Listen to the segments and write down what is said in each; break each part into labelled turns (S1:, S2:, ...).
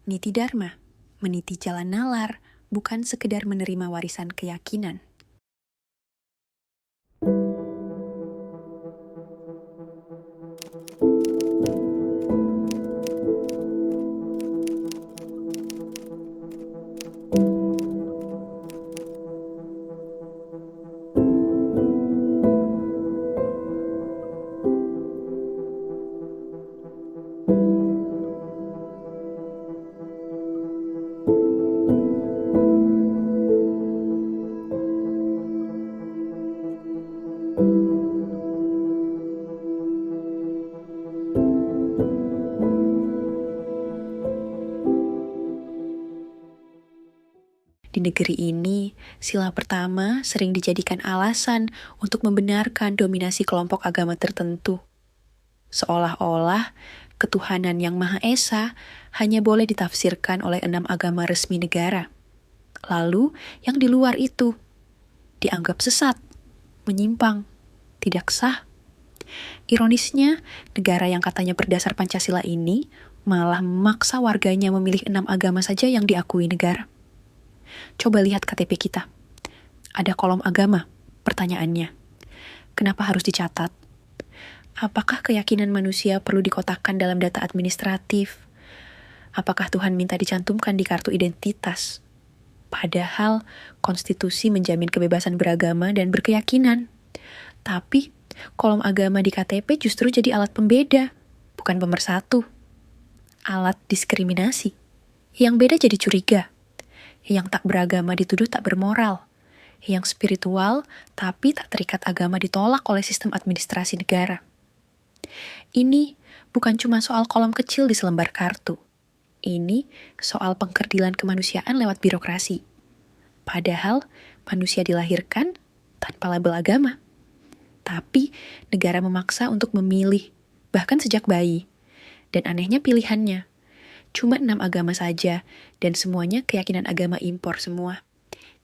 S1: Niti Dharma, meniti jalan nalar, bukan sekedar menerima warisan keyakinan. Di negeri ini, sila pertama sering dijadikan alasan untuk membenarkan dominasi kelompok agama tertentu. Seolah-olah ketuhanan yang Maha Esa hanya boleh ditafsirkan oleh 6 agama resmi negara. Lalu, yang di luar itu dianggap sesat, menyimpang, tidak sah. Ironisnya, negara yang katanya berdasar Pancasila ini malah memaksa warganya memilih 6 agama saja yang diakui negara. Coba lihat KTP kita. Ada kolom agama, pertanyaannya. Kenapa harus dicatat? Apakah keyakinan manusia perlu dikotakkan dalam data administratif? Apakah Tuhan minta dicantumkan di kartu identitas? Padahal, konstitusi menjamin kebebasan beragama dan berkeyakinan. Tapi, kolom agama di KTP justru jadi alat pembeda, bukan pemersatu. Alat diskriminasi. Yang beda jadi curiga. Yang tak beragama dituduh tak bermoral. Yang spiritual, tapi tak terikat agama ditolak oleh sistem administrasi negara. Ini bukan cuma soal kolom kecil di selembar kartu. Ini soal pengkerdilan kemanusiaan lewat birokrasi. Padahal, manusia dilahirkan tanpa label agama. Tapi, negara memaksa untuk memilih, bahkan sejak bayi. Dan anehnya pilihannya. Cuma 6 agama saja, dan semuanya keyakinan agama impor semua.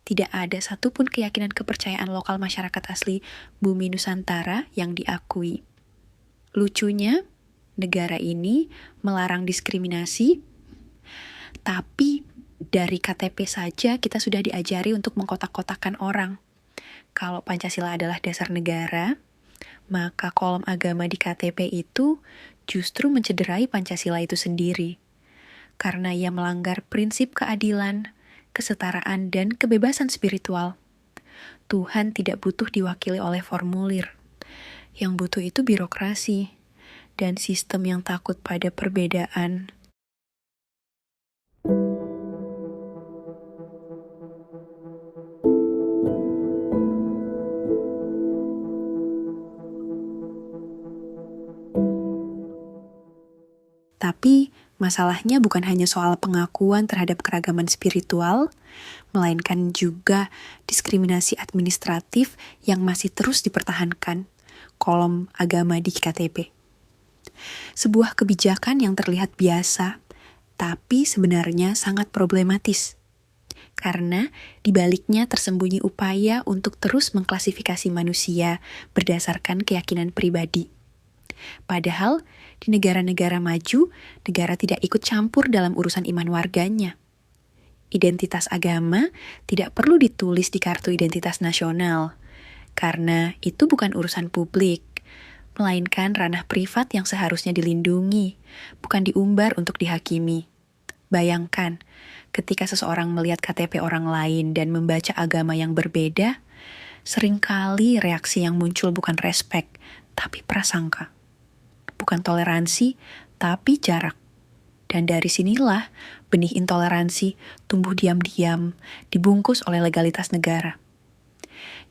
S1: Tidak ada satupun keyakinan kepercayaan lokal masyarakat asli bumi Nusantara yang diakui. Lucunya, negara ini melarang diskriminasi, tapi dari KTP saja kita sudah diajari untuk mengkotak-kotakan orang. Kalau Pancasila adalah dasar negara, maka kolom agama di KTP itu justru mencederai Pancasila itu sendiri. Karena ia melanggar prinsip keadilan, kesetaraan, dan kebebasan spiritual. Tuhan tidak butuh diwakili oleh formulir. Yang butuh itu birokrasi, dan sistem yang takut pada perbedaan. Tapi, masalahnya bukan hanya soal pengakuan terhadap keragaman spiritual, melainkan juga diskriminasi administratif yang masih terus dipertahankan kolom agama di KTP. Sebuah kebijakan yang terlihat biasa, tapi sebenarnya sangat problematis. Karena di baliknya tersembunyi upaya untuk terus mengklasifikasi manusia berdasarkan keyakinan pribadi. Padahal, di negara-negara maju, negara tidak ikut campur dalam urusan iman warganya. Identitas agama tidak perlu ditulis di kartu identitas nasional, karena itu bukan urusan publik, melainkan ranah privat yang seharusnya dilindungi, bukan diumbar untuk dihakimi. Bayangkan, ketika seseorang melihat KTP orang lain dan membaca agama yang berbeda, seringkali reaksi yang muncul bukan respek, tapi prasangka. Bukan toleransi, tapi jarak. Dan dari sinilah benih intoleransi tumbuh diam-diam, dibungkus oleh legalitas negara.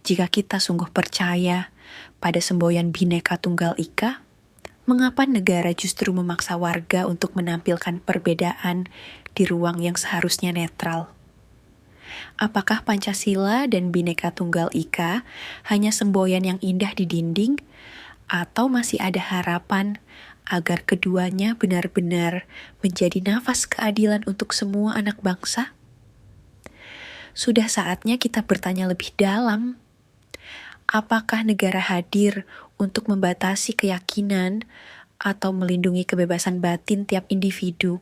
S1: Jika kita sungguh percaya pada semboyan Bhinneka Tunggal Ika, mengapa negara justru memaksa warga untuk menampilkan perbedaan di ruang yang seharusnya netral? Apakah Pancasila dan Bhinneka Tunggal Ika hanya semboyan yang indah di dinding, atau masih ada harapan agar keduanya benar-benar menjadi nafas keadilan untuk semua anak bangsa? Sudah saatnya kita bertanya lebih dalam. Apakah negara hadir untuk membatasi keyakinan atau melindungi kebebasan batin tiap individu?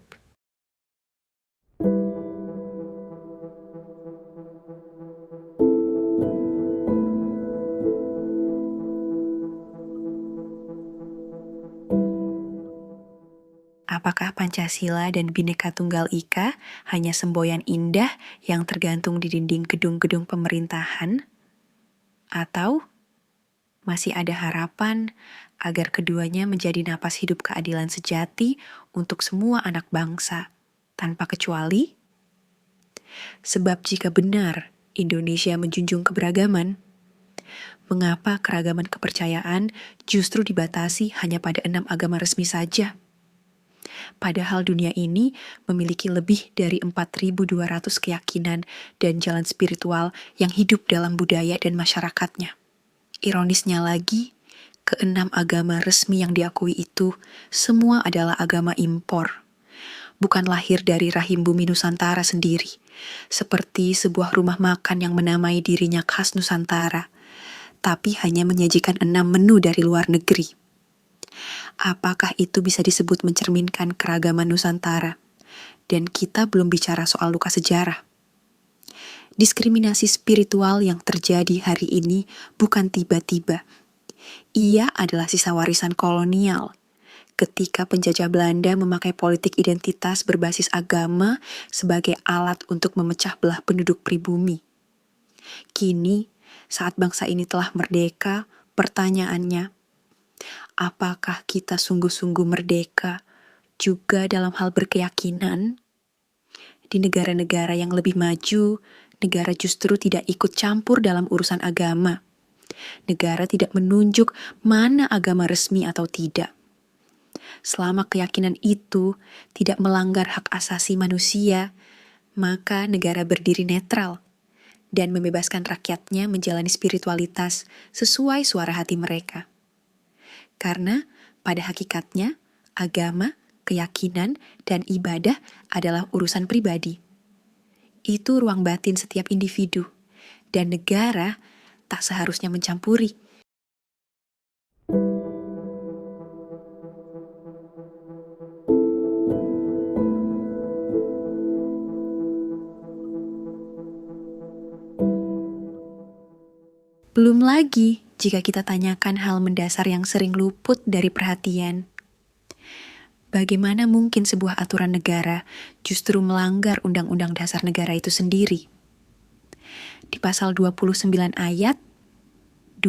S1: apakah Pancasila dan Bhinneka Tunggal Ika hanya semboyan indah yang tergantung di dinding gedung-gedung pemerintahan? Atau masih ada harapan agar keduanya menjadi napas hidup keadilan sejati untuk semua anak bangsa, tanpa kecuali? Sebab jika benar Indonesia menjunjung keberagaman, mengapa keragaman kepercayaan justru dibatasi hanya pada 6 agama resmi saja? Padahal dunia ini memiliki lebih dari 4.200 keyakinan dan jalan spiritual yang hidup dalam budaya dan masyarakatnya. Ironisnya lagi, keenam agama resmi yang diakui itu semua adalah agama impor. Bukan lahir dari rahim bumi Nusantara sendiri, seperti sebuah rumah makan yang menamai dirinya khas Nusantara, tapi hanya menyajikan 6 menu dari luar negeri. Apakah itu bisa disebut mencerminkan keragaman Nusantara? Dan kita belum bicara soal luka sejarah. Diskriminasi spiritual yang terjadi hari ini bukan tiba-tiba. Ia adalah sisa warisan kolonial. Ketika penjajah Belanda memakai politik identitas berbasis agama sebagai alat untuk memecah belah penduduk pribumi. Kini, saat bangsa ini telah merdeka, pertanyaannya, apakah kita sungguh-sungguh merdeka juga dalam hal berkeyakinan? Di negara-negara yang lebih maju, negara justru tidak ikut campur dalam urusan agama. Negara tidak menunjuk mana agama resmi atau tidak. Selama keyakinan itu tidak melanggar hak asasi manusia, maka negara berdiri netral dan membebaskan rakyatnya menjalani spiritualitas sesuai suara hati mereka. Karena pada hakikatnya, agama, keyakinan, dan ibadah adalah urusan pribadi. Itu ruang batin setiap individu, dan negara tak seharusnya mencampuri. Belum lagi jika kita tanyakan hal mendasar yang sering luput dari perhatian. Bagaimana mungkin sebuah aturan negara justru melanggar Undang-Undang Dasar Negara itu sendiri? Di pasal 29 ayat 2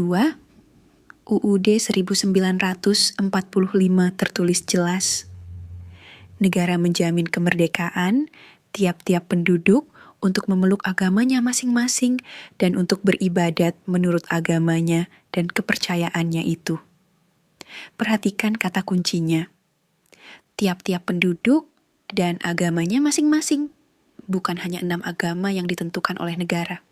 S1: UUD 1945 tertulis jelas, negara menjamin kemerdekaan tiap-tiap penduduk untuk memeluk agamanya masing-masing dan untuk beribadat menurut agamanya dan kepercayaannya itu. Perhatikan kata kuncinya. Tiap-tiap penduduk dan agamanya masing-masing. Bukan hanya 6 agama yang ditentukan oleh negara.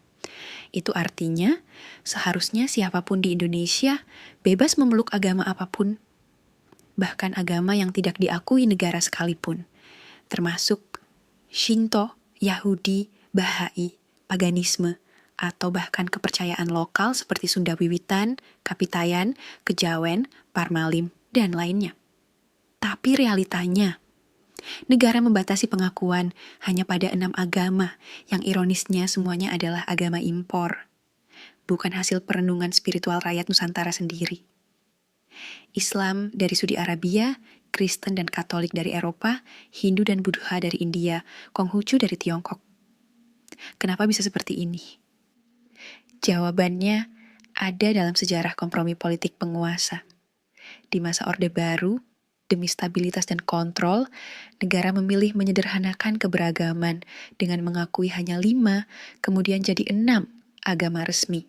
S1: Itu artinya, seharusnya siapapun di Indonesia bebas memeluk agama apapun. Bahkan agama yang tidak diakui negara sekalipun. Termasuk Shinto, Yahudi, Bahai, paganisme, atau bahkan kepercayaan lokal seperti Sunda Wiwitan, Kapitayan, Kejawen, Parmalim, dan lainnya. Tapi realitanya, negara membatasi pengakuan hanya pada 6 agama yang ironisnya semuanya adalah agama impor, bukan hasil perenungan spiritual rakyat Nusantara sendiri. Islam dari Saudi Arabia, Kristen dan Katolik dari Eropa, Hindu dan Buddha dari India, Konghucu dari Tiongkok. Kenapa bisa seperti ini? Jawabannya ada dalam sejarah kompromi politik penguasa. Di masa Orde Baru, demi stabilitas dan kontrol, negara memilih menyederhanakan keberagaman dengan mengakui hanya 5, kemudian jadi 6 agama resmi.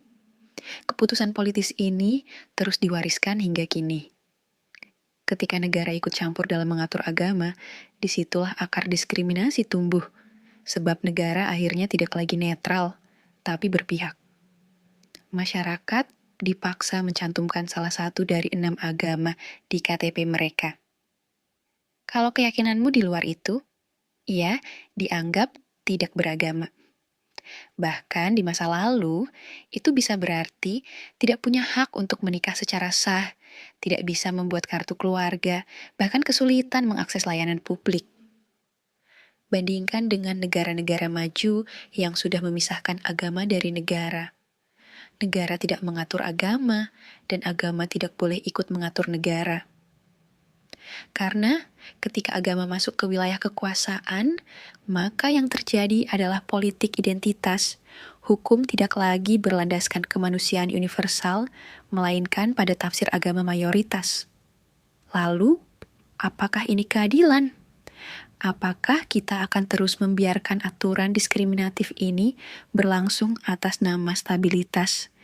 S1: Keputusan politis ini terus diwariskan hingga kini. Ketika negara ikut campur dalam mengatur agama, disitulah akar diskriminasi tumbuh, sebab negara akhirnya tidak lagi netral, tapi berpihak. Masyarakat dipaksa mencantumkan salah satu dari 6 agama di KTP mereka. Kalau keyakinanmu di luar itu, ia dianggap tidak beragama. Bahkan di masa lalu, itu bisa berarti tidak punya hak untuk menikah secara sah, tidak bisa membuat kartu keluarga, bahkan kesulitan mengakses layanan publik. Bandingkan dengan negara-negara maju yang sudah memisahkan agama dari negara. Negara tidak mengatur agama, dan agama tidak boleh ikut mengatur negara. Karena ketika agama masuk ke wilayah kekuasaan, maka yang terjadi adalah politik identitas. Hukum tidak lagi berlandaskan kemanusiaan universal, melainkan pada tafsir agama mayoritas. Lalu, apakah ini keadilan? Apakah kita akan terus membiarkan aturan diskriminatif ini berlangsung atas nama stabilitas,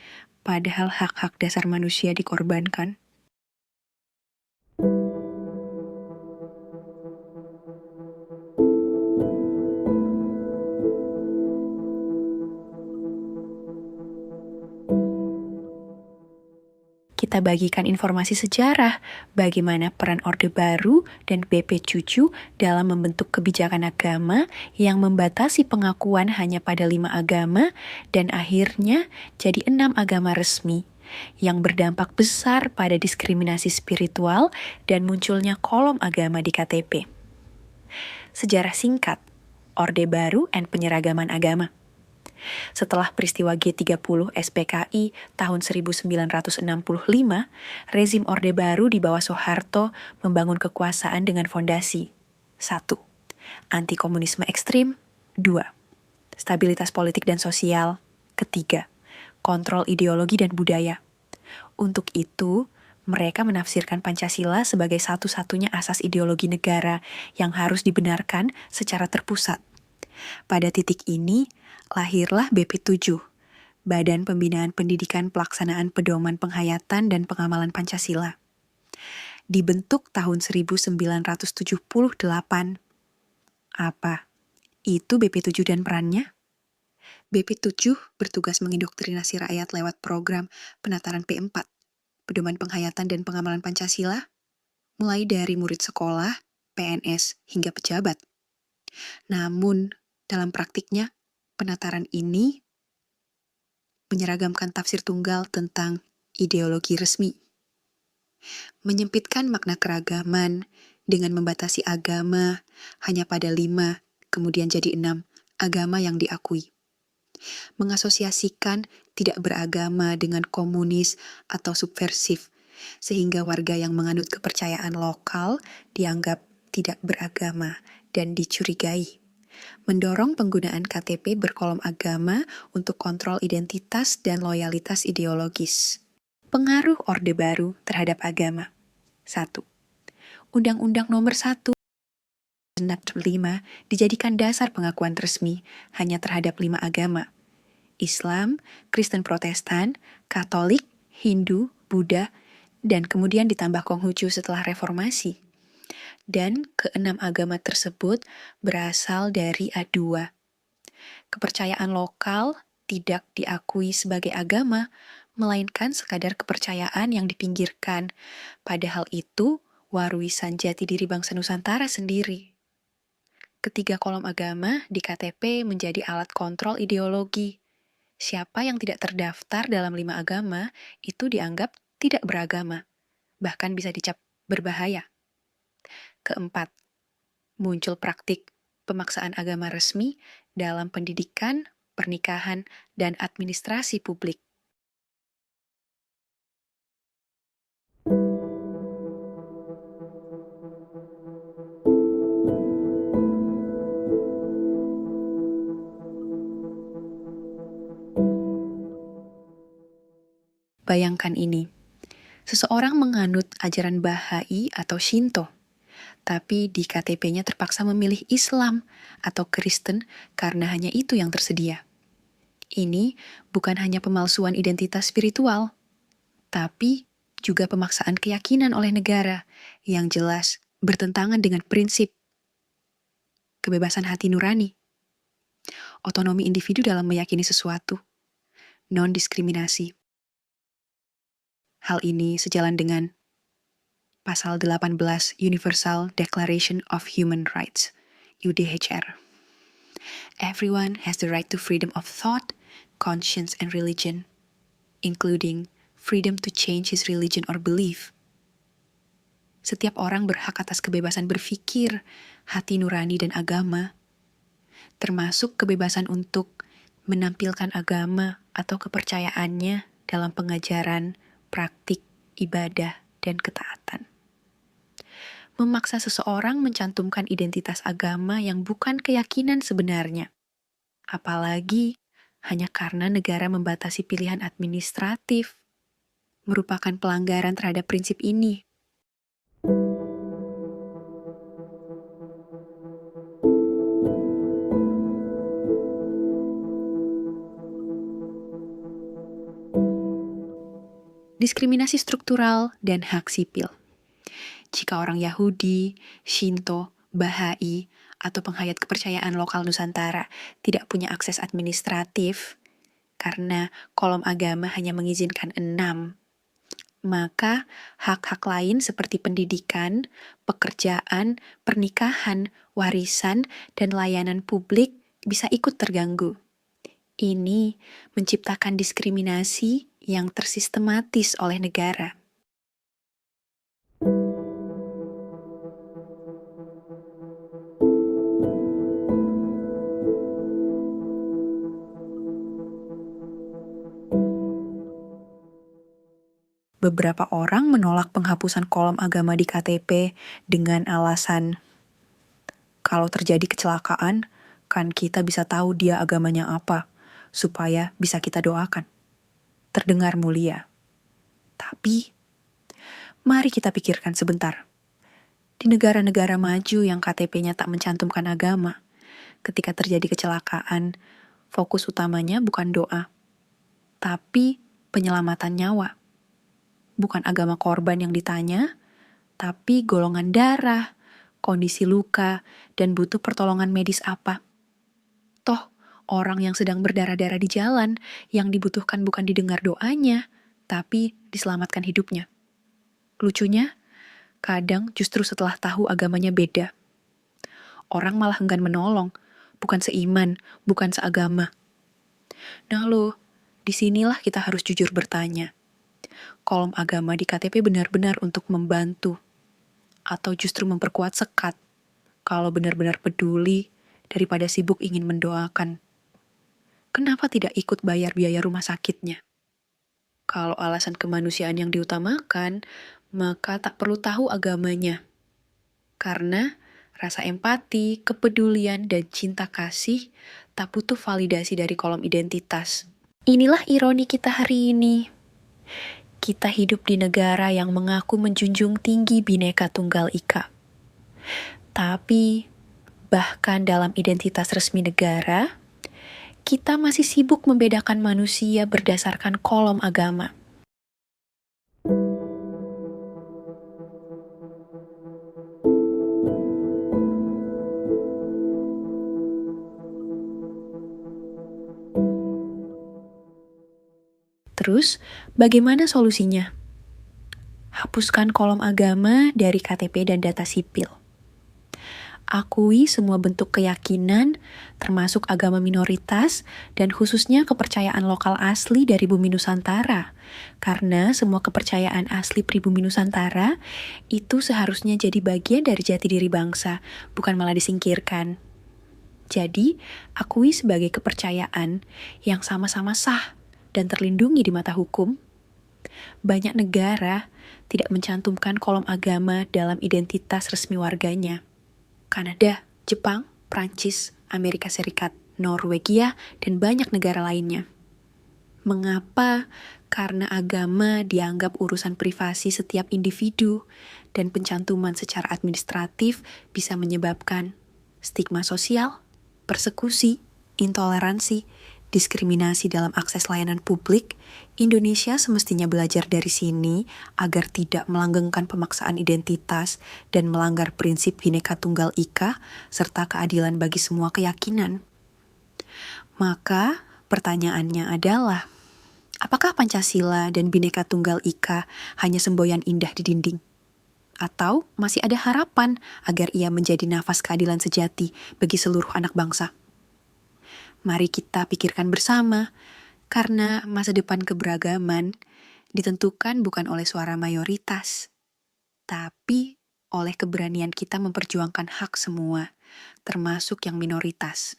S1: padahal hak-hak dasar manusia dikorbankan? Kita bagikan informasi sejarah, bagaimana peran Orde Baru dan BP Cucu dalam membentuk kebijakan agama yang membatasi pengakuan hanya pada 5 agama dan akhirnya jadi 6 agama resmi, yang berdampak besar pada diskriminasi spiritual dan munculnya kolom agama di KTP. Sejarah singkat, Orde Baru dan penyeragaman agama. Setelah peristiwa G30 SPKI tahun 1965, rezim Orde Baru di bawah Soeharto membangun kekuasaan dengan fondasi 1. Anti-komunisme ekstrim. 2. Stabilitas politik dan sosial. Ketiga, kontrol ideologi dan budaya. Untuk itu, mereka menafsirkan Pancasila sebagai satu-satunya asas ideologi negara yang harus dibenarkan secara terpusat. Pada titik ini, lahirlah BP7, Badan Pembinaan Pendidikan Pelaksanaan Pedoman Penghayatan dan Pengamalan Pancasila. Dibentuk tahun 1978. Apa itu BP7 dan perannya? BP7 bertugas mengindoktrinasi rakyat lewat program penataran P4, Pedoman Penghayatan dan Pengamalan Pancasila, mulai dari murid sekolah, PNS, hingga pejabat. Namun, dalam praktiknya, penataran ini menyeragamkan tafsir tunggal tentang ideologi resmi. Menyempitkan makna keragaman dengan membatasi agama hanya pada 5, kemudian jadi 6 agama yang diakui. Mengasosiasikan tidak beragama dengan komunis atau subversif, sehingga warga yang menganut kepercayaan lokal dianggap tidak beragama dan dicurigai. Mendorong penggunaan KTP berkolom agama untuk kontrol identitas dan loyalitas ideologis. Pengaruh Orde Baru terhadap agama. 1. Undang-Undang Nomor 1 5 dijadikan dasar pengakuan resmi hanya terhadap 5 agama. Islam, Kristen Protestan, Katolik, Hindu, Buddha, dan kemudian ditambah Konghucu setelah reformasi. Dan ke-6 agama tersebut berasal dari A2. Kepercayaan lokal tidak diakui sebagai agama, melainkan sekadar kepercayaan yang dipinggirkan. Padahal itu warisan jati diri bangsa Nusantara sendiri. Ketiga kolom agama di KTP menjadi alat kontrol ideologi. Siapa yang tidak terdaftar dalam 5 agama itu dianggap tidak beragama, bahkan bisa dicap berbahaya. Keempat, muncul praktik pemaksaan agama resmi dalam pendidikan, pernikahan, dan administrasi publik. Bayangkan ini, seseorang menganut ajaran Bahai atau Shinto, tapi di KTP-nya terpaksa memilih Islam atau Kristen karena hanya itu yang tersedia. Ini bukan hanya pemalsuan identitas spiritual, tapi juga pemaksaan keyakinan oleh negara yang jelas bertentangan dengan prinsip kebebasan hati nurani, otonomi individu dalam meyakini sesuatu, non-diskriminasi. Hal ini sejalan dengan Pasal 18 Universal Declaration of Human Rights, UDHR. Everyone has the right to freedom of thought, conscience, and religion, including freedom to change his religion or belief. Setiap orang berhak atas kebebasan berpikir, hati nurani, dan agama, termasuk kebebasan untuk menampilkan agama atau kepercayaannya dalam pengajaran, praktik, ibadah, dan ketaatan. memaksa seseorang mencantumkan identitas agama yang bukan keyakinan sebenarnya. Apalagi hanya karena negara membatasi pilihan administratif, merupakan pelanggaran terhadap prinsip ini. Diskriminasi struktural dan hak sipil. Jika orang Yahudi, Shinto, Bahai, atau penghayat kepercayaan lokal Nusantara tidak punya akses administratif, karena kolom agama hanya mengizinkan 6, maka hak-hak lain seperti pendidikan, pekerjaan, pernikahan, warisan, dan layanan publik bisa ikut terganggu. Ini menciptakan diskriminasi yang tersistematis oleh negara. Beberapa orang menolak penghapusan kolom agama di KTP dengan alasan, kalau terjadi kecelakaan, kan kita bisa tahu dia agamanya apa, supaya bisa kita doakan. Terdengar mulia. Tapi, mari kita pikirkan sebentar. Di negara-negara maju yang KTP-nya tak mencantumkan agama, ketika terjadi kecelakaan, fokus utamanya bukan doa, tapi penyelamatan nyawa. Bukan agama korban yang ditanya, tapi golongan darah, kondisi luka, dan butuh pertolongan medis apa. Toh, orang yang sedang berdarah-darah di jalan, yang dibutuhkan bukan didengar doanya, tapi diselamatkan hidupnya. Lucunya, kadang justru setelah tahu agamanya beda, orang malah enggan menolong, bukan seiman, bukan seagama. Nah loh, disinilah kita harus jujur bertanya, kolom agama di KTP benar-benar untuk membantu, atau justru memperkuat sekat, kalau benar-benar peduli, daripada sibuk ingin mendoakan. Kenapa tidak ikut bayar biaya rumah sakitnya? Kalau alasan kemanusiaan yang diutamakan, maka tak perlu tahu agamanya. Karena rasa empati, kepedulian, dan cinta kasih tak butuh validasi dari kolom identitas. Inilah ironi kita hari ini. Kita hidup di negara yang mengaku menjunjung tinggi Bhinneka Tunggal Ika. Tapi, bahkan dalam identitas resmi negara, kita masih sibuk membedakan manusia berdasarkan kolom agama. Terus, bagaimana solusinya? Hapuskan kolom agama dari KTP dan data sipil. Akui semua bentuk keyakinan, termasuk agama minoritas, dan khususnya kepercayaan lokal asli dari bumi Nusantara. Karena semua kepercayaan asli pribumi Nusantara itu seharusnya jadi bagian dari jati diri bangsa, bukan malah disingkirkan. Jadi, akui sebagai kepercayaan yang sama-sama sah dan terlindungi di mata hukum. Banyak negara tidak mencantumkan kolom agama dalam identitas resmi warganya. Kanada, Jepang, Prancis, Amerika Serikat, Norwegia, dan banyak negara lainnya. Mengapa? Karena agama dianggap urusan privasi setiap individu, dan pencantuman secara administratif bisa menyebabkan stigma sosial, persekusi, intoleransi, diskriminasi dalam akses layanan publik. Indonesia semestinya belajar dari sini agar tidak melanggengkan pemaksaan identitas dan melanggar prinsip Bhinneka Tunggal Ika serta keadilan bagi semua keyakinan. Maka pertanyaannya adalah, apakah Pancasila dan Bhinneka Tunggal Ika hanya semboyan indah di dinding? Atau masih ada harapan agar ia menjadi nafas keadilan sejati bagi seluruh anak bangsa? Mari kita pikirkan bersama, karena masa depan keberagaman ditentukan bukan oleh suara mayoritas, tapi oleh keberanian kita memperjuangkan hak semua, termasuk yang minoritas.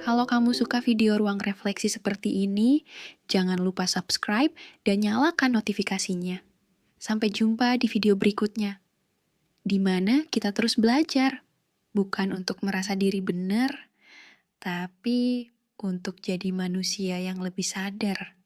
S1: Kalau kamu suka video ruang refleksi seperti ini, jangan lupa subscribe dan nyalakan notifikasinya. Sampai jumpa di video berikutnya, di mana kita terus belajar, bukan untuk merasa diri benar, tapi untuk jadi manusia yang lebih sadar.